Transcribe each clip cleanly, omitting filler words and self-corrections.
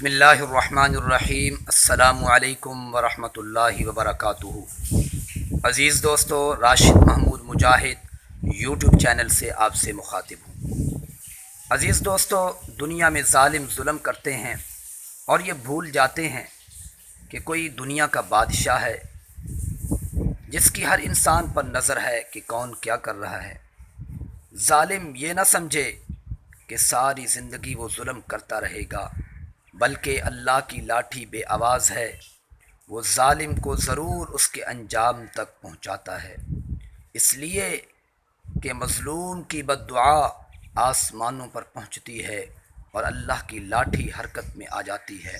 بسم اللہ الرحمن الرحیم۔ السلام علیکم ورحمۃ اللہ وبرکاتہ۔ عزیز دوستو، راشد محمود مجاہد یوٹیوب چینل سے آپ سے مخاطب ہوں۔ عزیز دوستو، دنیا میں ظالم ظلم کرتے ہیں اور یہ بھول جاتے ہیں کہ کوئی دنیا کا بادشاہ ہے جس کی ہر انسان پر نظر ہے کہ کون کیا کر رہا ہے۔ ظالم یہ نہ سمجھے کہ ساری زندگی وہ ظلم کرتا رہے گا، بلکہ اللہ کی لاٹھی بے آواز ہے، وہ ظالم کو ضرور اس کے انجام تک پہنچاتا ہے، اس لیے کہ مظلوم کی بدعا آسمانوں پر پہنچتی ہے اور اللہ کی لاٹھی حرکت میں آ جاتی ہے،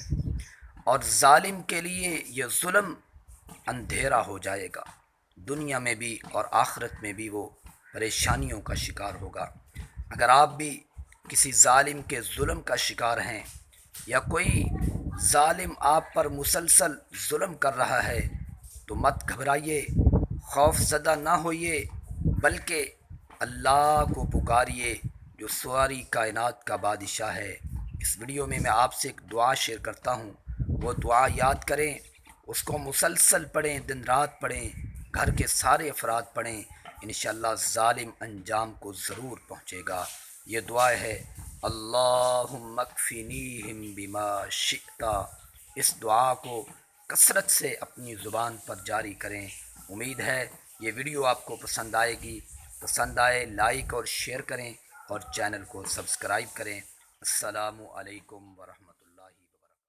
اور ظالم کے لیے یہ ظلم اندھیرا ہو جائے گا، دنیا میں بھی اور آخرت میں بھی وہ پریشانیوں کا شکار ہوگا۔ اگر آپ بھی کسی ظالم کے ظلم کا شکار ہیں یا کوئی ظالم آپ پر مسلسل ظلم کر رہا ہے تو مت گھبرائیے، خوف زدہ نہ ہوئیے، بلکہ اللہ کو پکاریے جو ساری کائنات کا بادشاہ ہے۔ اس ویڈیو میں آپ سے ایک دعا شیئر کرتا ہوں، وہ دعا یاد کریں، اس کو مسلسل پڑھیں، دن رات پڑھیں، گھر کے سارے افراد پڑھیں، انشاءاللہ ظالم انجام کو ضرور پہنچے گا۔ یہ دعا ہے، اللہم اکفینیہم بما شئت۔ اس دعا کو کثرت سے اپنی زبان پر جاری کریں۔ امید ہے یہ ویڈیو آپ کو پسند آئے گی۔ پسند آئے لائک اور شیئر کریں اور چینل کو سبسکرائب کریں۔ السلام علیکم ورحمۃ اللہ۔